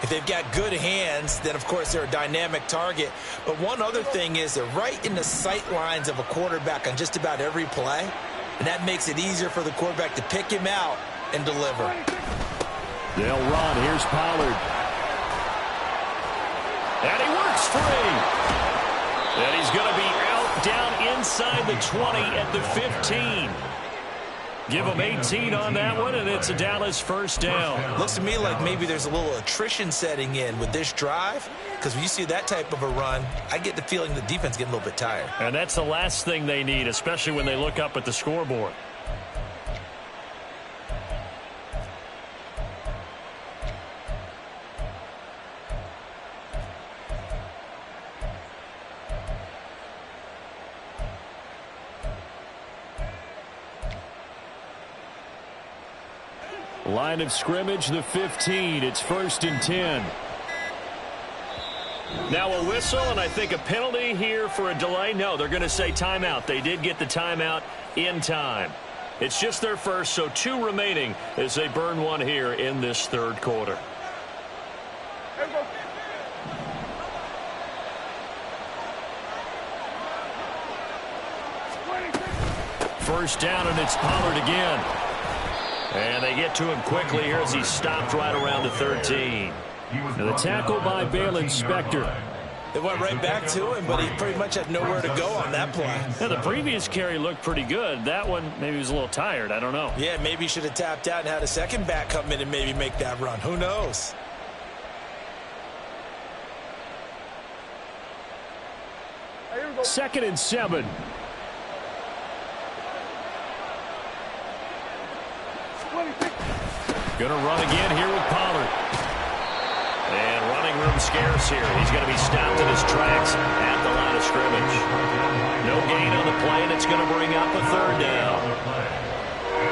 If they've got good hands, then, of course, they're a dynamic target. But one other thing is they're right in the sight lines of a quarterback on just about every play. And that makes it easier for the quarterback to pick him out and deliver. They'll run. Here's Pollard. And he works free. And he's going to be out down inside the 20 at the 15. Give him 18 on that one, and it's a Dallas first down. Looks to me like maybe there's a little attrition setting in with this drive, because when you see that type of a run, I get the feeling the defense getting a little bit tired. And that's the last thing they need, especially when they look up at the scoreboard. Line of scrimmage, the 15. It's 1st and 10. Now a whistle, and I think a penalty here for a delay. No, they're going to say timeout. They did get the timeout in time. It's just their first, so 2 remaining as they burn one here in this 3rd quarter. First down, and it's Pollard again. And they get to him quickly here as he stopped right around the 13. And the tackle by Balen Spector. They went right back to him, but he pretty much had nowhere to go on that play. Yeah, the previous carry looked pretty good. That one, maybe he was a little tired. I don't know. Yeah, maybe he should have tapped out and had a second back come in and maybe make that run. Who knows? Second and 7. Going to run again here with Pollard. And running room scarce here. He's going to be stopped in his tracks at the line of scrimmage. No gain on the play, and it's going to bring up a 3rd down.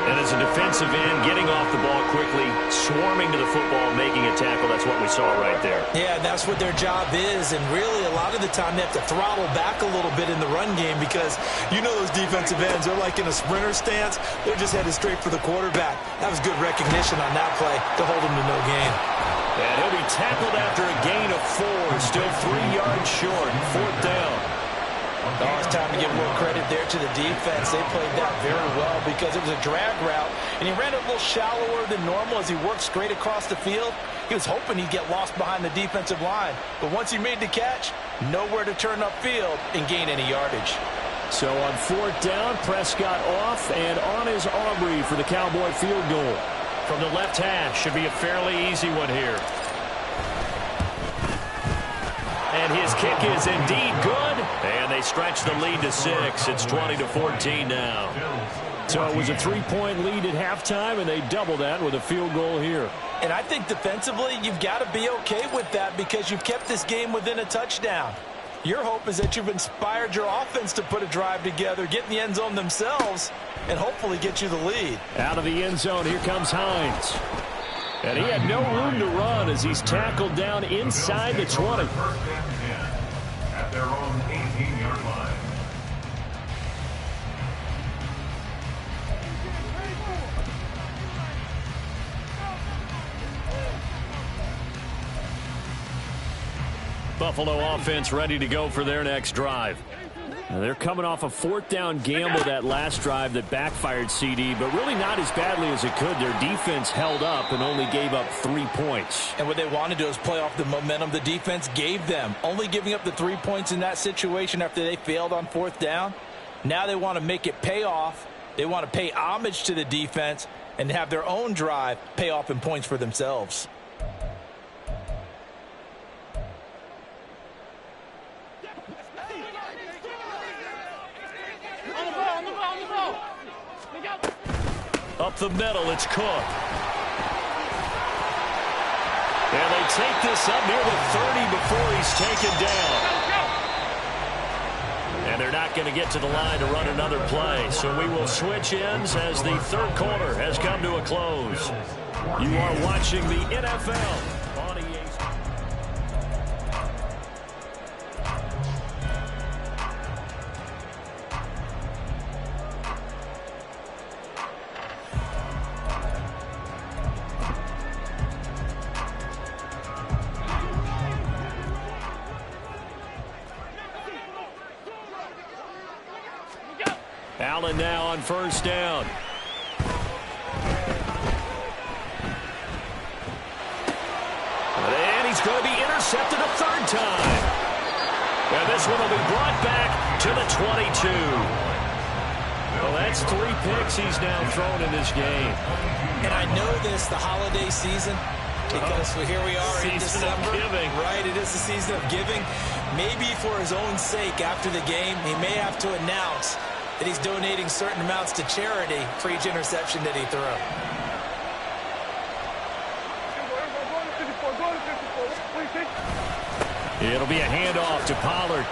And as a defensive end, getting off the ball quickly, swarming to the football, making a tackle, that's what we saw right there. Yeah, that's what their job is, and really a lot of the time they have to throttle back a little bit in the run game because you know those defensive ends, they're like in a sprinter stance. They're just headed straight for the quarterback. That was good recognition on that play to hold him to no gain. And he'll be tackled after a gain of 4, still 3 yards short, 4th down. Oh, it's time to give a little credit there to the defense. They played that very well because it was a drag route, and he ran it a little shallower than normal as he worked straight across the field. He was hoping he'd get lost behind the defensive line, but once he made the catch, nowhere to turn upfield and gain any yardage. So on 4th down, Prescott off, and on is Aubrey for the Cowboy field goal. From the left hash, should be a fairly easy one here. And his kick is indeed good, And they stretch the lead to 6. It's 20-14 now. So it was a 3-point lead at halftime, and they double that with a field goal here. And I think defensively, you've got to be okay with that because you've kept this game within a touchdown. Your hope is that you've inspired your offense to put a drive together, get in the end zone themselves, and hopefully get you the lead. Out of the end zone, here comes Hines. And he had no room to run as he's tackled down inside the 20. First and 10 at their own 18-yard line. Buffalo offense ready to go for their next drive. Now they're coming off a 4th down gamble that last drive that backfired CD, but really not as badly as it could. Their defense held up and only gave up 3 points. And what they want to do is play off the momentum the defense gave them. Only giving up the 3 points in that situation after they failed on 4th down. Now they want to make it pay off. They want to pay homage to the defense and have their own drive pay off in points for themselves. Up the middle, it's Cook. And they take this up near the 30 before he's taken down. And they're not going to get to the line to run another play. So we will switch ends as the third quarter has come to a close. You are watching the NFL on EA. Allen now on first down. And he's going to be intercepted a 3rd time. And this one will be brought back to the 22. Well, that's 3 picks he's now thrown in this game. And I know this, the holiday season, because here we are in December. Giving. Right, it is the season of giving. Maybe for his own sake after the game, he may have to announce that he's donating certain amounts to charity for each interception that he threw. It'll be a handoff to Pollard.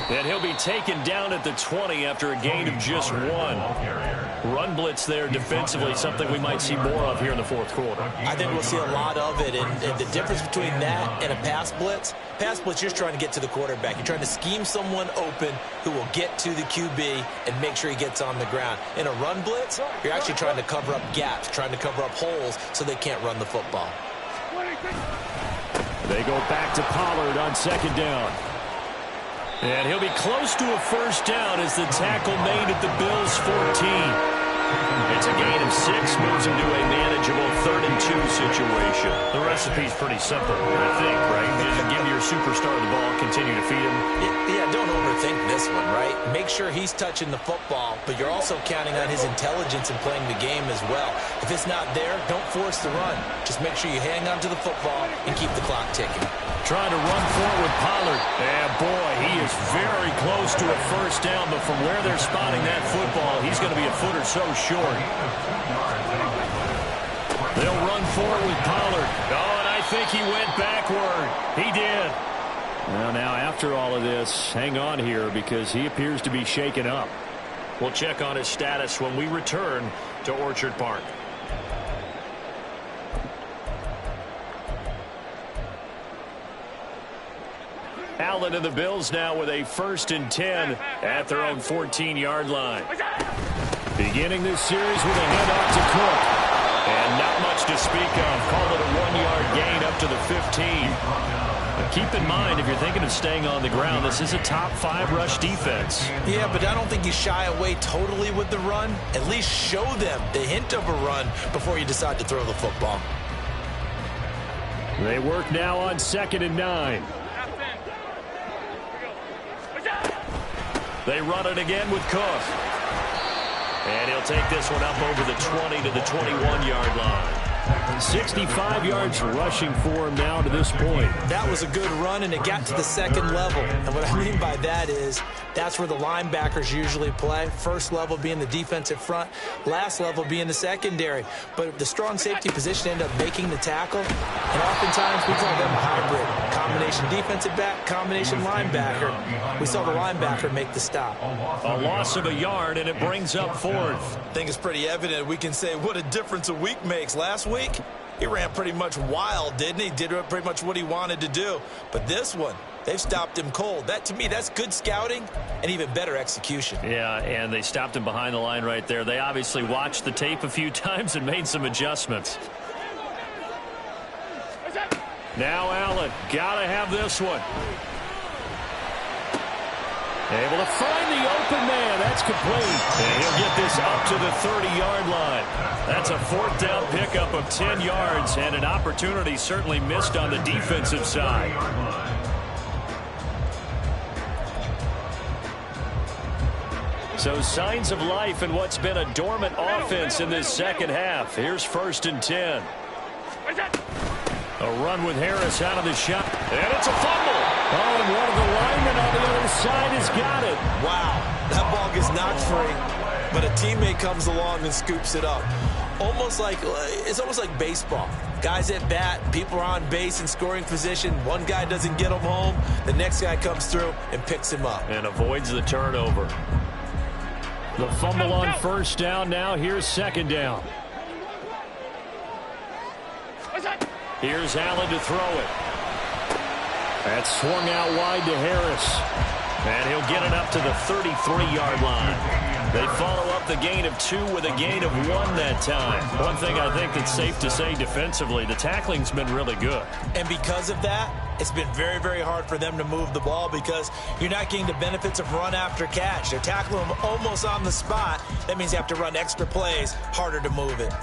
And he'll be taken down at the 20 after a gain of just 1. Run blitz there defensively, something we might see more of here in the 4th quarter. I think we'll see a lot of it. And the difference between that and a pass blitz, you're just trying to get to the quarterback. You're trying to scheme someone open who will get to the QB and make sure he gets on the ground. In a run blitz, you're actually trying to cover up gaps, trying to cover up holes so they can't run the football. They go back to Pollard on 2nd down. And he'll be close to a first down as the tackle made at the Bills' 14. It's a gain of 6, moves him to a manageable 3rd and 2 situation. The recipe's pretty simple, I think, right? Just give your superstar the ball, continue to feed him. Yeah, don't overthink this one, right? Make sure he's touching the football, but you're also counting on his intelligence in playing the game as well. If it's not there, don't force the run. Just make sure you hang on to the football and keep the clock ticking. Trying to run forward with Pollard. And boy, he is very close to a first down, but from where they're spotting that football, he's going to be a foot or so short. They'll run forward with Pollard. Oh, and I think he went backward. He did. Well, now after all of this, hang on here because he appears to be shaken up. We'll check on his status when we return to Orchard Park. Allen and the Bills now with a 1st and 10 at their own 14-yard line. Beginning this series with a handoff to Cook. And not much to speak of. Call it a 1-yard gain up to the 15. But keep in mind, if you're thinking of staying on the ground, this is a top 5 rush defense. Yeah, but I don't think you shy away totally with the run. At least show them the hint of a run before you decide to throw the football. They work now on 2nd and 9. They run it again with Cook. And he'll take this one up over the 20 to the 21-yard line. 65 yards rushing for him now to this point. That was a good run, and it got to the second level. And what I mean by that is that's where the linebackers usually play. First level being the defensive front, last level being the secondary. But the strong safety position ended up making the tackle, and oftentimes we call them a hybrid. Combination defensive back, combination linebacker. We saw the linebacker make the stop. A loss of a yard, and it brings up fourth. I think it's pretty evident. We can say what a difference a week makes. Last week, he ran pretty much wild, didn't he? Did pretty much what he wanted to do. But this one, they've stopped him cold. That, to me, that's good scouting and even better execution. Yeah, and they stopped him behind the line right there. They obviously watched the tape a few times and made some adjustments. Now Allen, gotta have this one. Able to find the open man. That's complete. And he'll get this up to the 30-yard line. That's a fourth down pickup of 10 yards, and an opportunity certainly missed on the defensive side. So signs of life in what's been a dormant offense in this second half. Here's 1st and 10. A run with Harris out of the shot. And it's a fumble. Oh, and one of the linemen on the other side has got it. Wow, that ball gets knocked free, but a teammate comes along and scoops it up. It's almost like baseball. Guys at bat, people are on base in scoring position. One guy doesn't get him home. The next guy comes through and picks him up. And avoids the turnover. The fumble on first down. Now here's second down. Here's Allen to throw it. That swung out wide to Harris. And he'll get it up to the 33-yard line. They follow up the gain of 2 with a gain of 1 that time. One thing I think that's safe to say defensively, the tackling's been really good. And because of that, it's been very, very hard for them to move the ball because you're not getting the benefits of run after catch. They're tackling them almost on the spot. That means you have to run extra plays, harder to move it.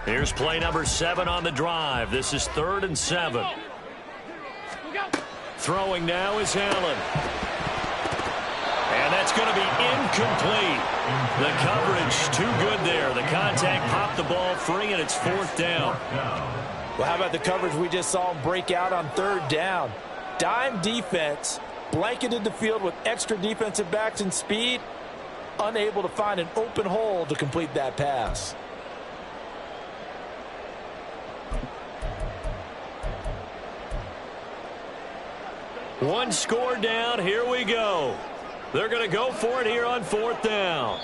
Here's play number 7 on the drive. This is 3rd and 7. Throwing now is Allen. And that's going to be incomplete. The coverage too good there. The contact popped the ball free, and it's 4th down. Well, how about the coverage we just saw him break out on 3rd down? Dime defense, blanketed the field with extra defensive backs and speed, unable to find an open hole to complete that pass. One score down. Here we go. They're going to go for it here on 4th down.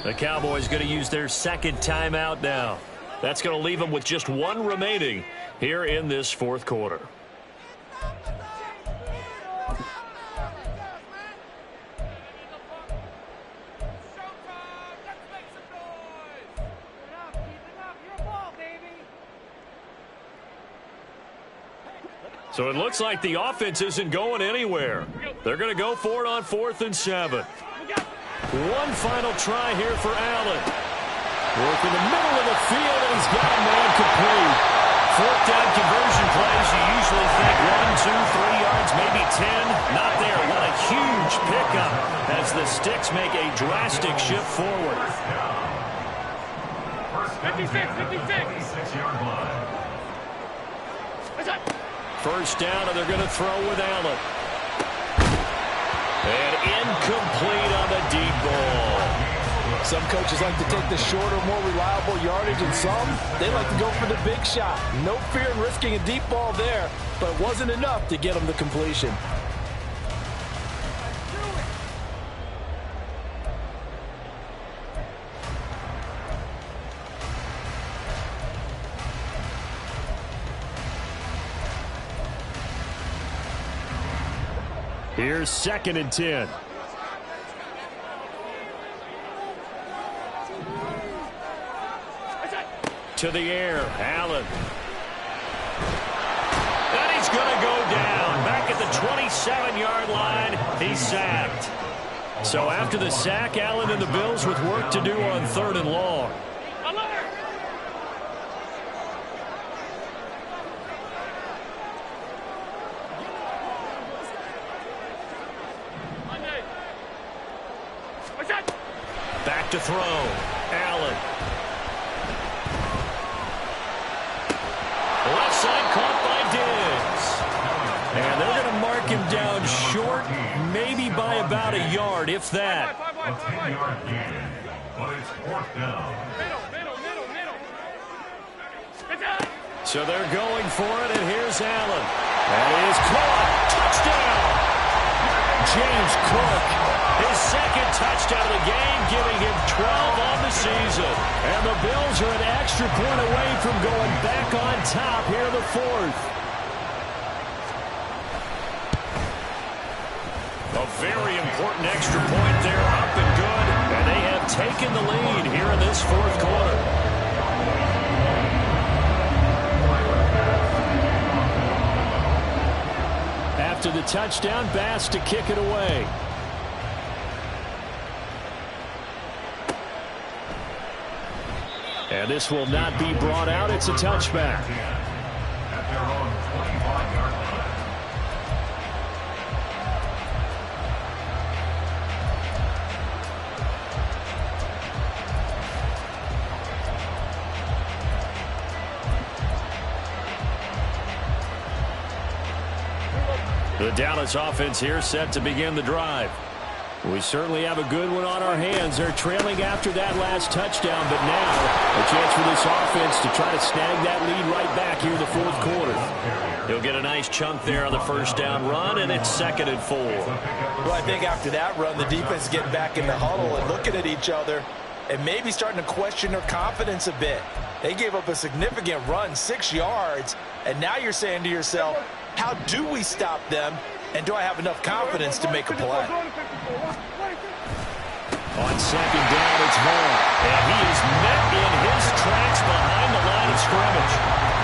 The Cowboys going to use their second timeout now. That's going to leave them with just 1 remaining here in this 4th quarter. So it looks like the offense isn't going anywhere. They're going to go for it on 4th and 7. One final try here for Allen. Work in the middle of the field, and he's got a man complete. 4th down conversion plays, you usually think 1, 2, 3 yards, maybe 10. Not there. What a huge pickup as the Sticks make a drastic shift forward. 56-yard line. First down, and they're going to throw with Allen. And incomplete on the deep ball. Some coaches like to take the shorter, more reliable yardage, and some, they like to go for the big shot. No fear in risking a deep ball there, but it wasn't enough to get them to completion. Here's 2nd and 10. To the air, Allen. And he's going to go down. Back at the 27-yard line, he's sacked. So after the sack, Allen and the Bills with work to do on 3rd and long. Back to throw. Allen. And they're going to mark him down short, maybe by about a yard, if that. A 10-yard gain, but it's 4th down. So they're going for it, and here's Allen. That is caught. Touchdown! James Cook, his second touchdown of the game, giving him 12 on the season. And the Bills are an extra point away from going back on top here in the 4th. A very important extra point there, up and good. And they have taken the lead here in this 4th quarter. After the touchdown, Bass to kick it away. And this will not be brought out. It's a touchback. At their own 25-yard line. The Dallas offense here set to begin the drive. We certainly have a good one on our hands. They're trailing after that last touchdown, but now a chance for this offense to try to snag that lead right back here in the 4th quarter. He'll get a nice chunk there on the first down run, and it's 2nd and 4. Well, I think after that run, the defense is getting back in the huddle and looking at each other and maybe starting to question their confidence a bit. They gave up a significant run, 6 yards, and now you're saying to yourself, how do we stop them, and do I have enough confidence to make a play? On 2nd down, it's Vaughn, and he is met in his tracks behind the line of scrimmage.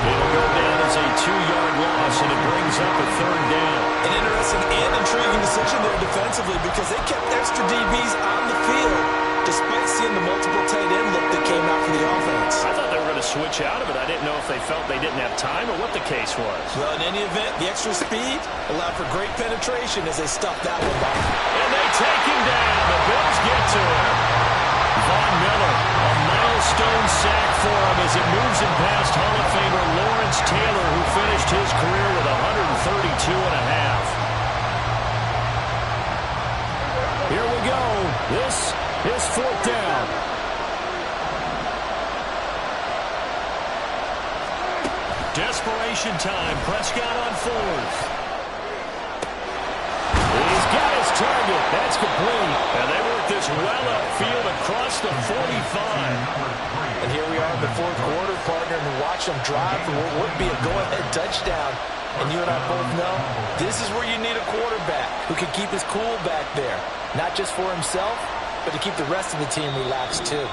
It'll go down as a 2-yard loss, and it brings up a 3rd down. An interesting and intriguing decision there defensively because they kept extra DBs on the field despite seeing the multiple tight end look that came out for the offense. I thought they were going to switch out of it. I didn't know if they felt they didn't have time or what the case was. Well, in any event, the extra speed allowed for great penetration as they stuffed that one by. And they take him down. The Bills get to him. Von Miller, a milestone sack for him as it moves him past Hall of Famer Lawrence Taylor, who finished his career with 132 and a half. Here we go. This is 4th down. Desperation time. Prescott on 4th. He's got his target. That's complete. And they work this well upfield across the 45. And here we are in the 4th quarter, partner, and watch them drive for what would be a go-ahead touchdown. And you and I both know this is where you need a quarterback who can keep his cool back there. Not just for himself, but to keep the rest of the team relaxed too.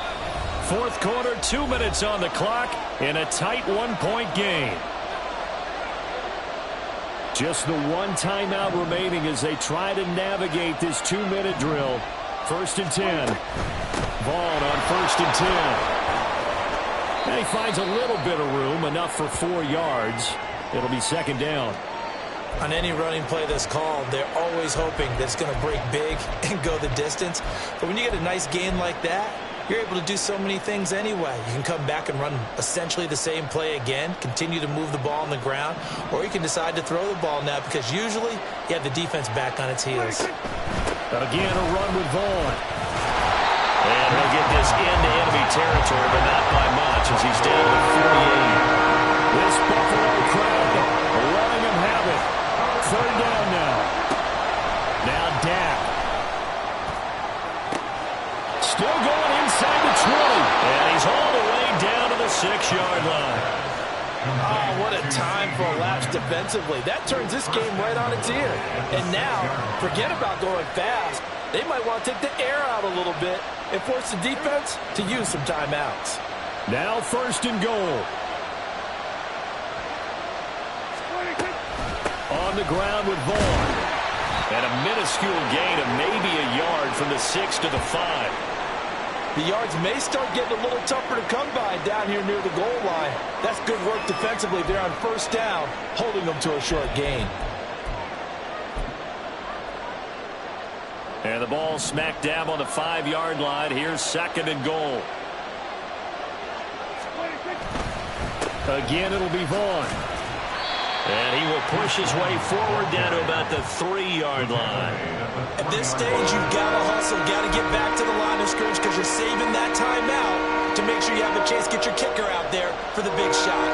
4th quarter, 2 minutes on the clock in a tight 1-point game. Just the one timeout remaining as they try to navigate this 2-minute drill. 1st and 10. Vaughn on 1st and 10. And he finds a little bit of room, enough for 4 yards. It'll be 2nd down. On any running play that's called, they're always hoping that it's going to break big and go the distance. But when you get a nice gain like that, you're able to do so many things anyway. You can come back and run essentially the same play again, continue to move the ball on the ground, or you can decide to throw the ball now because usually you have the defense back on its heels. Again, a run with Vaughn. And he'll get this into enemy territory, but not by much as he's down to 48. This Buffalo crowd letting him have it. 3rd down now. Now Dak. Still going inside the 20. And he's all the way down to the 6-yard line. Oh, what a time for a lapse defensively. That turns this game right on its ear. And now, forget about going fast. They might want to take the air out a little bit and force the defense to use some timeouts. Now 1st and goal. On the ground with Vaughn. And a minuscule gain of maybe a yard from the 6 to the 5. The yards may start getting a little tougher to come by down here near the goal line. That's good work defensively there on 1st down, holding them to a short gain. And the ball smack dab on the 5-yard line. Here's 2nd and goal. Again, it'll be Vaughn. And he will push his way forward down to about the 3-yard line. At this stage, you've got to hustle, got to get back to the line of scrimmage because you're saving that timeout to make sure you have a chance to get your kicker out there for the big shot.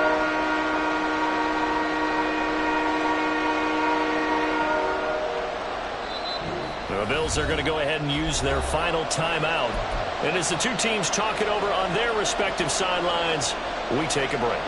The Bills are going to go ahead and use their final timeout. And as the two teams talk it over on their respective sidelines, we take a break.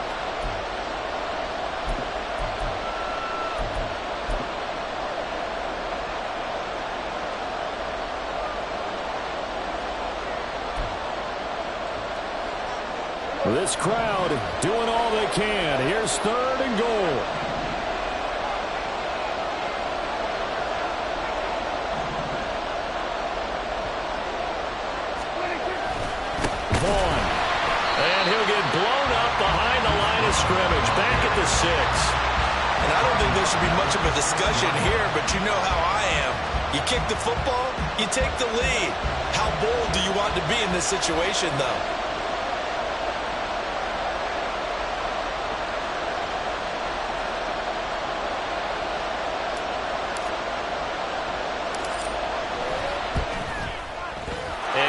This crowd doing all they can. Here's 3rd and goal. Vaughn. And he'll get blown up behind the line of scrimmage. Back at the 6. And I don't think there should be much of a discussion here, but you know how I am. You kick the football, you take the lead. How bold do you want to be in this situation, though?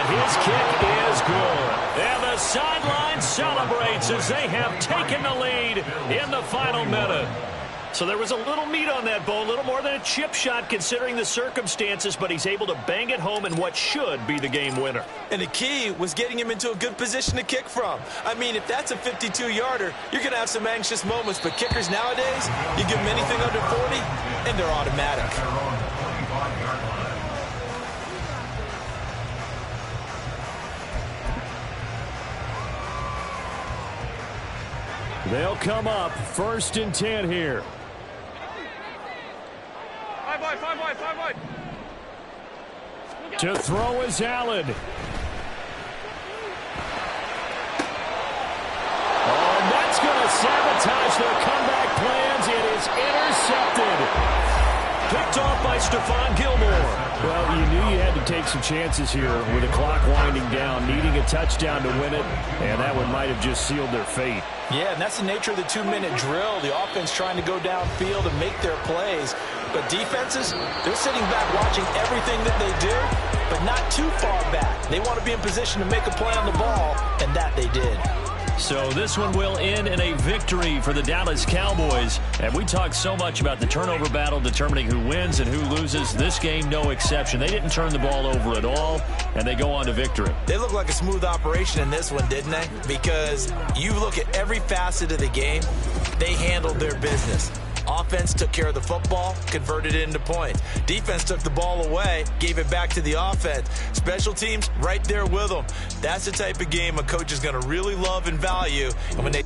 His kick is good. And the sideline celebrates as they have taken the lead in the final minute. So there was a little meat on that bone, a little more than a chip shot considering the circumstances, but he's able to bang it home in what should be the game winner. And the key was getting him into a good position to kick from. I mean, if that's a 52-yarder, you're going to have some anxious moments, but kickers nowadays, you give them anything under 40, and they're automatic. They'll come up 1st and 10 here. 5 wide. To throw is Allen. Oh, and that's going to sabotage their comeback plans. It is intercepted. Picked off by Stephon Gilmore. Well, you knew you had to take some chances here with the clock winding down, needing a touchdown to win it, and that one might have just sealed their fate. Yeah, and that's the nature of the 2-minute drill. The offense trying to go downfield and make their plays. But defenses, they're sitting back watching everything that they do, but not too far back. They want to be in position to make a play on the ball, and that they did. So this one will end in a victory for the Dallas Cowboys. And we talked so much about the turnover battle determining who wins and who loses. This game, no exception. They didn't turn the ball over at all, and they go on to victory. They look like a smooth operation in this one, didn't they? Because you look at every facet of the game, they handled their business. Offense took care of the football, converted it into points. Defense took the ball away, gave it back to the offense. Special teams, right there with them. That's the type of game a coach is going to really love and value. And when they